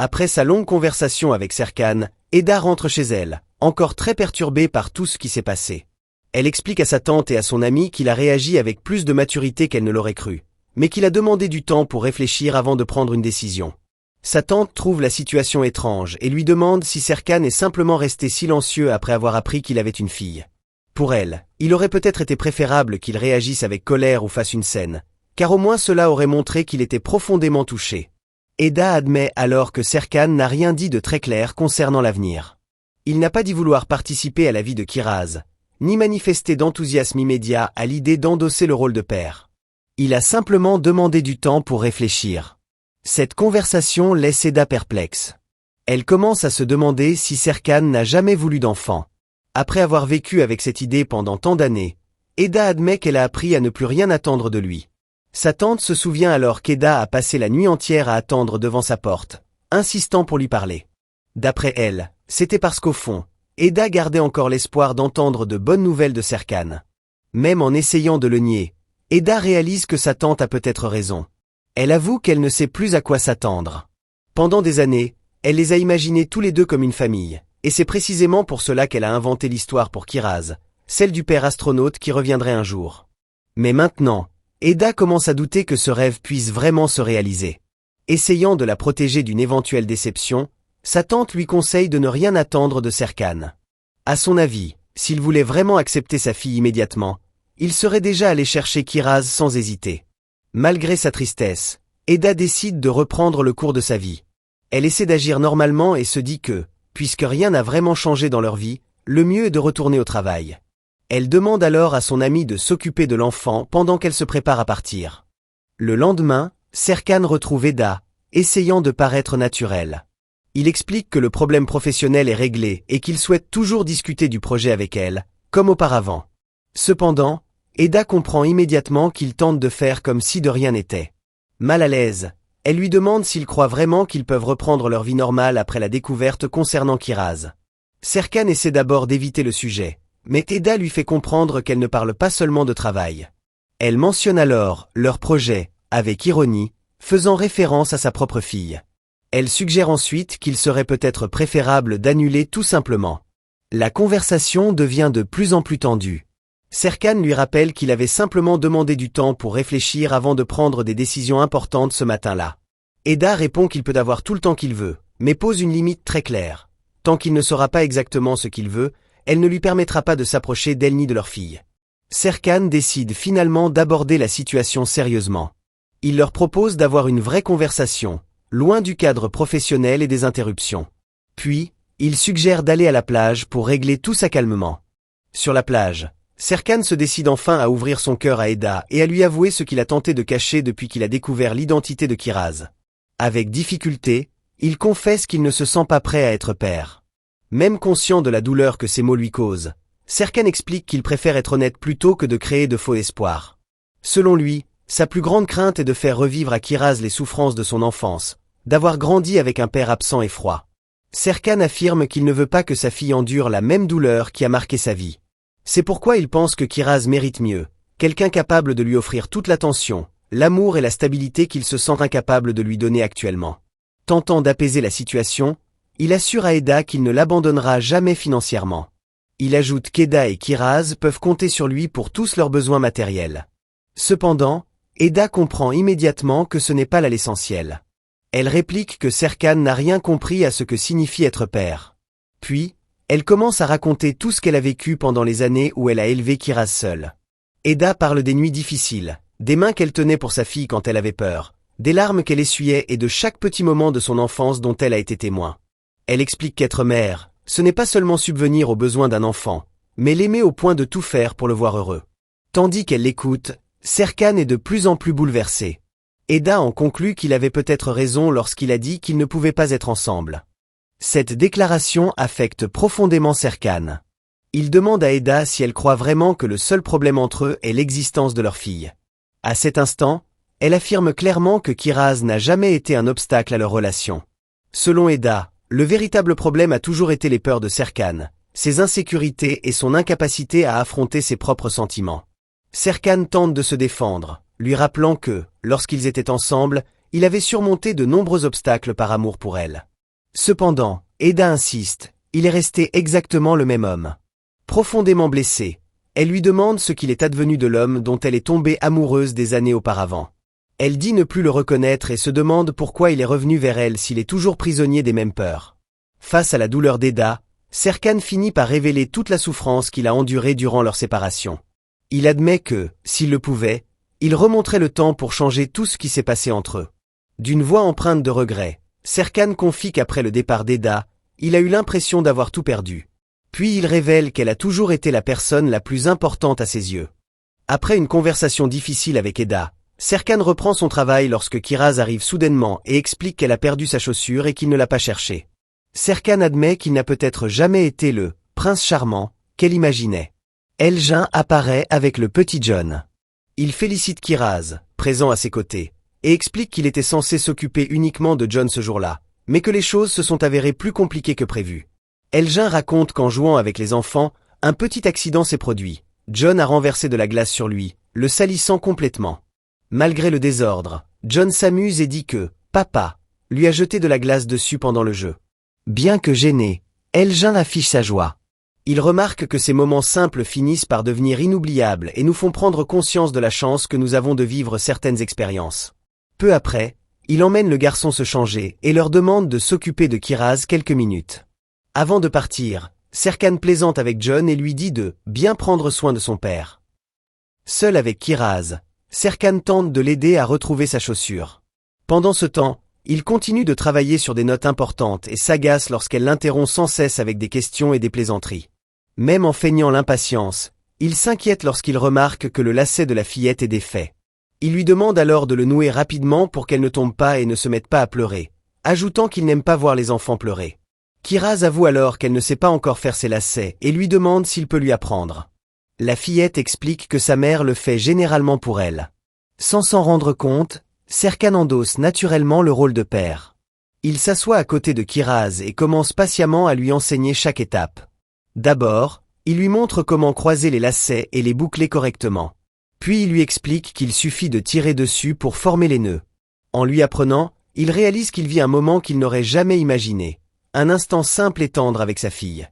Après sa longue conversation avec Serkan, Eda rentre chez elle, encore très perturbée par tout ce qui s'est passé. Elle explique à sa tante et à son amie qu'il a réagi avec plus de maturité qu'elle ne l'aurait cru, mais qu'il a demandé du temps pour réfléchir avant de prendre une décision. Sa tante trouve la situation étrange et lui demande si Serkan est simplement resté silencieux après avoir appris qu'il avait une fille. Pour elle, il aurait peut-être été préférable qu'il réagisse avec colère ou fasse une scène, car au moins cela aurait montré qu'il était profondément touché. Eda admet alors que Serkan n'a rien dit de très clair concernant l'avenir. Il n'a pas dit vouloir participer à la vie de Kiraz, ni manifester d'enthousiasme immédiat à l'idée d'endosser le rôle de père. Il a simplement demandé du temps pour réfléchir. Cette conversation laisse Eda perplexe. Elle commence à se demander si Serkan n'a jamais voulu d'enfant. Après avoir vécu avec cette idée pendant tant d'années, Eda admet qu'elle a appris à ne plus rien attendre de lui. Sa tante se souvient alors qu'Eda a passé la nuit entière à attendre devant sa porte, insistant pour lui parler. D'après elle, c'était parce qu'au fond, Eda gardait encore l'espoir d'entendre de bonnes nouvelles de Serkan. Même en essayant de le nier, Eda réalise que sa tante a peut-être raison. Elle avoue qu'elle ne sait plus à quoi s'attendre. Pendant des années, elle les a imaginés tous les deux comme une famille, et c'est précisément pour cela qu'elle a inventé l'histoire pour Kiraz, celle du père astronaute qui reviendrait un jour. Mais maintenant, Eda commence à douter que ce rêve puisse vraiment se réaliser. Essayant de la protéger d'une éventuelle déception, sa tante lui conseille de ne rien attendre de Serkan. À son avis, s'il voulait vraiment accepter sa fille immédiatement, il serait déjà allé chercher Kiraz sans hésiter. Malgré sa tristesse, Eda décide de reprendre le cours de sa vie. Elle essaie d'agir normalement et se dit que, puisque rien n'a vraiment changé dans leur vie, le mieux est de retourner au travail. Elle demande alors à son amie de s'occuper de l'enfant pendant qu'elle se prépare à partir. Le lendemain, Serkan retrouve Eda, essayant de paraître naturel. Il explique que le problème professionnel est réglé et qu'il souhaite toujours discuter du projet avec elle, comme auparavant. Cependant, Eda comprend immédiatement qu'il tente de faire comme si de rien n'était. Mal à l'aise, elle lui demande s'il croit vraiment qu'ils peuvent reprendre leur vie normale après la découverte concernant Kiraz. Serkan essaie d'abord d'éviter le sujet, mais Eda lui fait comprendre qu'elle ne parle pas seulement de travail. Elle mentionne alors leur projet, avec ironie, faisant référence à sa propre fille. Elle suggère ensuite qu'il serait peut-être préférable d'annuler tout simplement. La conversation devient de plus en plus tendue. Serkan lui rappelle qu'il avait simplement demandé du temps pour réfléchir avant de prendre des décisions importantes ce matin-là. Eda répond qu'il peut avoir tout le temps qu'il veut, mais pose une limite très claire. Tant qu'il ne saura pas exactement ce qu'il veut, elle ne lui permettra pas de s'approcher d'elle ni de leur fille. Serkan décide finalement d'aborder la situation sérieusement. Il leur propose d'avoir une vraie conversation, loin du cadre professionnel et des interruptions. Puis, il suggère d'aller à la plage pour régler tout ça calmement. Sur la plage, Serkan se décide enfin à ouvrir son cœur à Eda et à lui avouer ce qu'il a tenté de cacher depuis qu'il a découvert l'identité de Kiraz. Avec difficulté, il confesse qu'il ne se sent pas prêt à être père. Même conscient de la douleur que ces mots lui causent, Serkan explique qu'il préfère être honnête plutôt que de créer de faux espoirs. Selon lui, sa plus grande crainte est de faire revivre à Kiraz les souffrances de son enfance, d'avoir grandi avec un père absent et froid. Serkan affirme qu'il ne veut pas que sa fille endure la même douleur qui a marqué sa vie. C'est pourquoi il pense que Kiraz mérite mieux, quelqu'un capable de lui offrir toute l'attention, l'amour et la stabilité qu'il se sent incapable de lui donner actuellement. Tentant d'apaiser la situation, il assure à Eda qu'il ne l'abandonnera jamais financièrement. Il ajoute qu'Eda et Kiraz peuvent compter sur lui pour tous leurs besoins matériels. Cependant, Eda comprend immédiatement que ce n'est pas là l'essentiel. Elle réplique que Serkan n'a rien compris à ce que signifie être père. Puis, elle commence à raconter tout ce qu'elle a vécu pendant les années où elle a élevé Kiraz seule. Eda parle des nuits difficiles, des mains qu'elle tenait pour sa fille quand elle avait peur, des larmes qu'elle essuyait et de chaque petit moment de son enfance dont elle a été témoin. Elle explique qu'être mère, ce n'est pas seulement subvenir aux besoins d'un enfant, mais l'aimer au point de tout faire pour le voir heureux. Tandis qu'elle l'écoute, Serkan est de plus en plus bouleversé. Eda en conclut qu'il avait peut-être raison lorsqu'il a dit qu'ils ne pouvaient pas être ensemble. Cette déclaration affecte profondément Serkan. Il demande à Eda si elle croit vraiment que le seul problème entre eux est l'existence de leur fille. À cet instant, elle affirme clairement que Kiraz n'a jamais été un obstacle à leur relation. Selon Eda, le véritable problème a toujours été les peurs de Serkan, ses insécurités et son incapacité à affronter ses propres sentiments. Serkan tente de se défendre, lui rappelant que, lorsqu'ils étaient ensemble, il avait surmonté de nombreux obstacles par amour pour elle. Cependant, Eda insiste, il est resté exactement le même homme. Profondément blessée, elle lui demande ce qu'il est advenu de l'homme dont elle est tombée amoureuse des années auparavant. Elle dit ne plus le reconnaître et se demande pourquoi il est revenu vers elle s'il est toujours prisonnier des mêmes peurs. Face à la douleur d'Eda, Serkan finit par révéler toute la souffrance qu'il a endurée durant leur séparation. Il admet que, s'il le pouvait, il remonterait le temps pour changer tout ce qui s'est passé entre eux. D'une voix empreinte de regret, Serkan confie qu'après le départ d'Eda, il a eu l'impression d'avoir tout perdu. Puis il révèle qu'elle a toujours été la personne la plus importante à ses yeux. Après une conversation difficile avec Eda, Serkan reprend son travail lorsque Kiraz arrive soudainement et explique qu'elle a perdu sa chaussure et qu'il ne l'a pas cherchée. Serkan admet qu'il n'a peut-être jamais été le « prince charmant » qu'elle imaginait. Elgin apparaît avec le petit John. Il félicite Kiraz, présent à ses côtés, et explique qu'il était censé s'occuper uniquement de John ce jour-là, mais que les choses se sont avérées plus compliquées que prévu. Elgin raconte qu'en jouant avec les enfants, un petit accident s'est produit. John a renversé de la glace sur lui, le salissant complètement. Malgré le désordre, John s'amuse et dit que « Papa » lui a jeté de la glace dessus pendant le jeu. Bien que gêné, Elgin affiche sa joie. Il remarque que ces moments simples finissent par devenir inoubliables et nous font prendre conscience de la chance que nous avons de vivre certaines expériences. Peu après, il emmène le garçon se changer et leur demande de s'occuper de Kiraz quelques minutes. Avant de partir, Serkan plaisante avec John et lui dit de bien prendre soin de son père. Seul avec Kiraz, Serkan tente de l'aider à retrouver sa chaussure. Pendant ce temps, il continue de travailler sur des notes importantes et s'agace lorsqu'elle l'interrompt sans cesse avec des questions et des plaisanteries. Même en feignant l'impatience, il s'inquiète lorsqu'il remarque que le lacet de la fillette est défait. Il lui demande alors de le nouer rapidement pour qu'elle ne tombe pas et ne se mette pas à pleurer, ajoutant qu'il n'aime pas voir les enfants pleurer. Kiraz avoue alors qu'elle ne sait pas encore faire ses lacets et lui demande s'il peut lui apprendre. La fillette explique que sa mère le fait généralement pour elle. Sans s'en rendre compte, Serkan endosse naturellement le rôle de père. Il s'assoit à côté de Kiraz et commence patiemment à lui enseigner chaque étape. D'abord, il lui montre comment croiser les lacets et les boucler correctement. Puis il lui explique qu'il suffit de tirer dessus pour former les nœuds. En lui apprenant, il réalise qu'il vit un moment qu'il n'aurait jamais imaginé. Un instant simple et tendre avec sa fille.